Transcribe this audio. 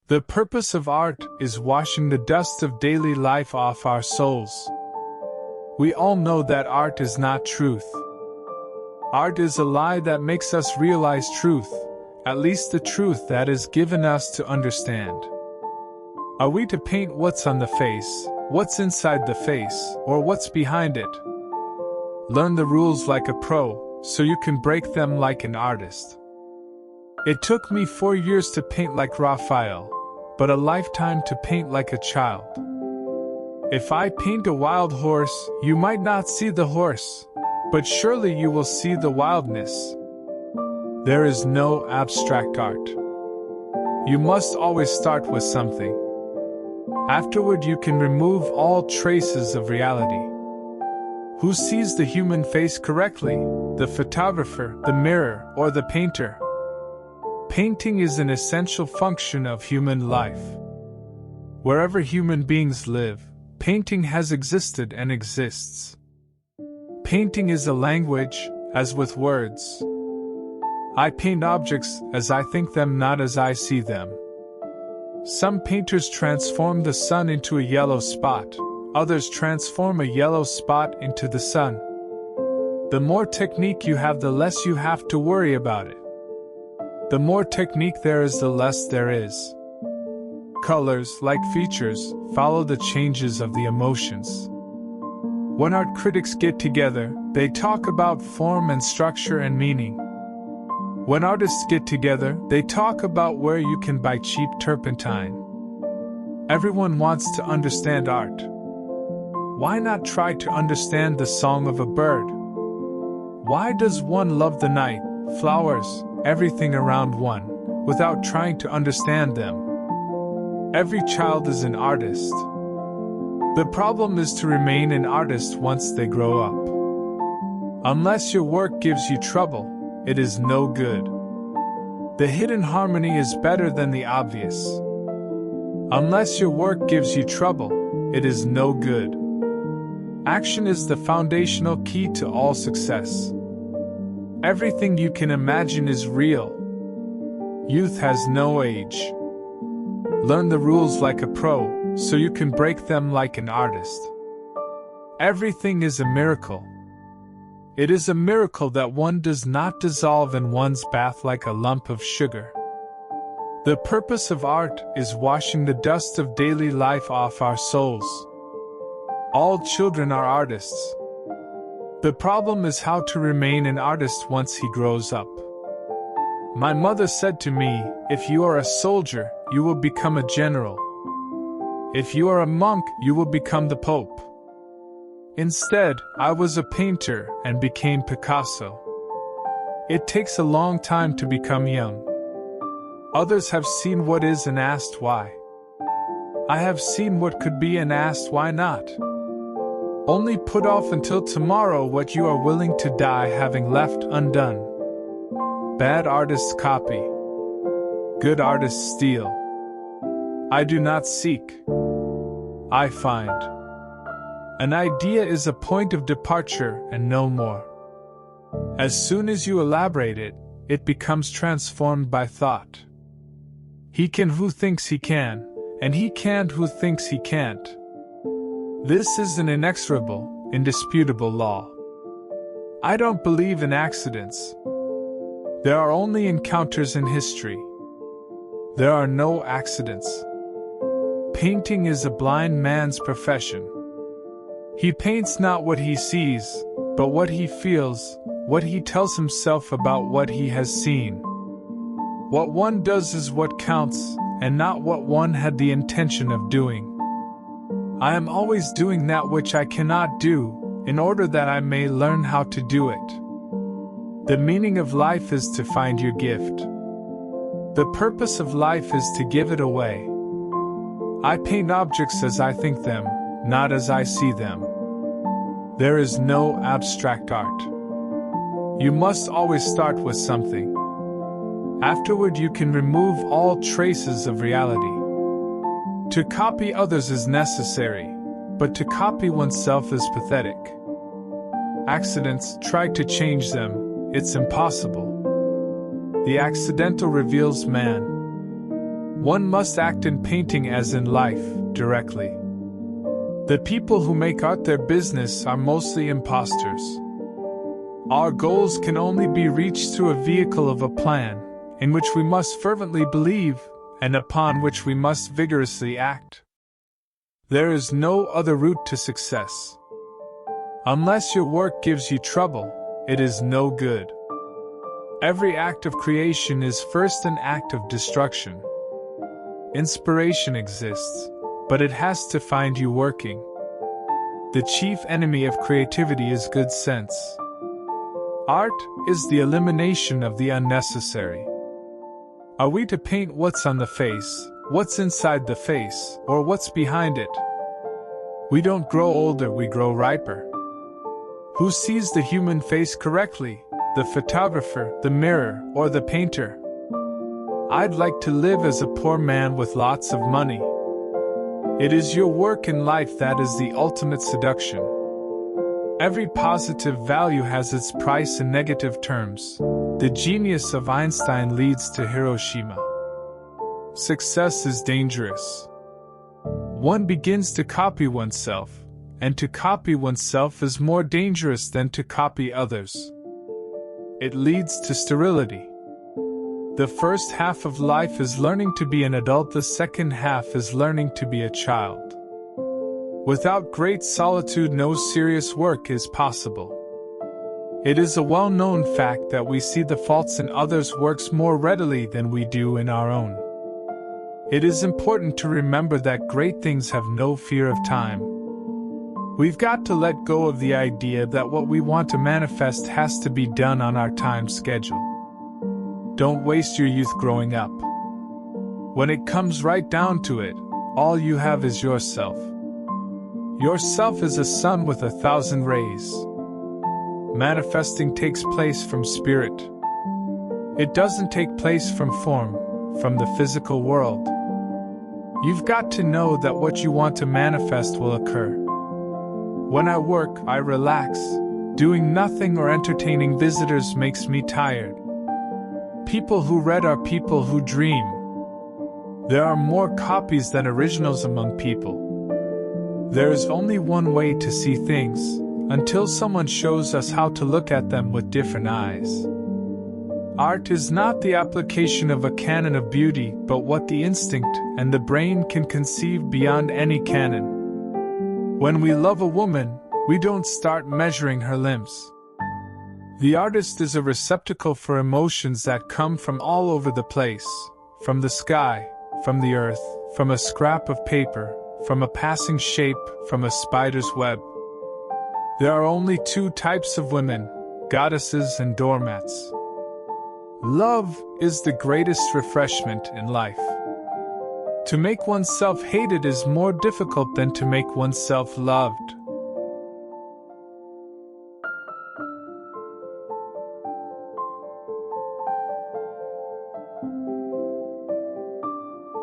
The purpose of art is washing the dust of daily life off our souls. We all know that art is not truth. Art is a lie that makes us realize truth, at least the truth that is given us to understand. Are we to paint what's on the face, what's inside the face, or what's behind it? Learn the rules like a pro, so you can break them like an artist. It took me 4 years to paint like Raphael, but a lifetime to paint like a child. If I paint a wild horse, you might not see the horse, but surely you will see the wildness. There is no abstract art. You must always start with something. Afterward, you can remove all traces of reality. Who sees the human face correctly? The photographer, the mirror, or the painter? Painting is an essential function of human life. Wherever human beings live, painting has existed and exists. Painting is a language, as with words. I paint objects as I think them, not as I see them. Some painters transform the sun into a yellow spot, others transform a yellow spot into the sun. The more technique you have, the less you have to worry about it. The more technique there is, the less there is. Colors, like features, follow the changes of the emotions. When art critics get together, they talk about form and structure and meaning. When artists get together, they talk about where you can buy cheap turpentine. Everyone wants to understand art. Why not try to understand the song of a bird? Why does one love the night, flowers, everything around one, without trying to understand them? Every child is an artist. The problem is to remain an artist once they grow up. Unless your work gives you trouble, it is no good. The hidden harmony is better than the obvious. Unless your work gives you trouble, it is no good. Action is the foundational key to all success. Everything you can imagine is real. Youth has no age. Learn the rules like a pro, so you can break them like an artist. Everything is a miracle. It is a miracle that one does not dissolve in one's bath like a lump of sugar. The purpose of art is washing the dust of daily life off our souls. All children are artists. The problem is how to remain an artist once he grows up. My mother said to me, if you are a soldier, you will become a general. If you are a monk, you will become the Pope. Instead, I was a painter and became Picasso. It takes a long time to become young. Others have seen what is and asked why. I have seen what could be and asked why not. Only put off until tomorrow what you are willing to die having left undone. Bad artists copy. Good artists steal. I do not seek. I find. An idea is a point of departure and no more. As soon as you elaborate it, it becomes transformed by thought. He can who thinks he can, and he can't who thinks he can't. This is an inexorable, indisputable law. I don't believe in accidents. There are only encounters in history. There are no accidents. Painting is a blind man's profession. He paints not what he sees, but what he feels, what he tells himself about what he has seen. What one does is what counts, and not what one had the intention of doing. I am always doing that which I cannot do, in order that I may learn how to do it. The meaning of life is to find your gift. The purpose of life is to give it away. I paint objects as I think them, not as I see them. There is no abstract art. You must always start with something. Afterward, you can remove all traces of reality. To copy others is necessary, but to copy oneself is pathetic. Accidents, try to change them, it's impossible. The accidental reveals man. One must act in painting as in life, directly. The people who make art their business are mostly imposters. Our goals can only be reached through a vehicle of a plan, in which we must fervently believe, and upon which we must vigorously act. There is no other route to success. Unless your work gives you trouble, it is no good. Every act of creation is first an act of destruction. Inspiration exists, but it has to find you working. The chief enemy of creativity is good sense. Art is the elimination of the unnecessary. Are we to paint what's on the face, what's inside the face, or what's behind it? We don't grow older, we grow riper. Who sees the human face correctly, the photographer, the mirror, or the painter? I'd like to live as a poor man with lots of money. It is your work in life that is the ultimate seduction. Every positive value has its price in negative terms. The genius of Einstein leads to Hiroshima. Success is dangerous. One begins to copy oneself, and to copy oneself is more dangerous than to copy others. It leads to sterility. The first half of life is learning to be an adult, the second half is learning to be a child. Without great solitude, no serious work is possible. It is a well-known fact that we see the faults in others' works more readily than we do in our own. It is important to remember that great things have no fear of time. We've got to let go of the idea that what we want to manifest has to be done on our time schedule. Don't waste your youth growing up. When it comes right down to it, all you have is yourself. Yourself is a sun with 1,000 rays. Manifesting takes place from spirit. It doesn't take place from form, from the physical world. You've got to know that what you want to manifest will occur. When I work, I relax. Doing nothing or entertaining visitors makes me tired. People who read are people who dream. There are more copies than originals among people. There is only one way to see things, until someone shows us how to look at them with different eyes. Art is not the application of a canon of beauty, but what the instinct and the brain can conceive beyond any canon. When we love a woman, we don't start measuring her limbs. The artist is a receptacle for emotions that come from all over the place, from the sky, from the earth, from a scrap of paper, from a passing shape, from a spider's web. There are only two types of women, goddesses and doormats. Love is the greatest refreshment in life. To make oneself hated is more difficult than to make oneself loved.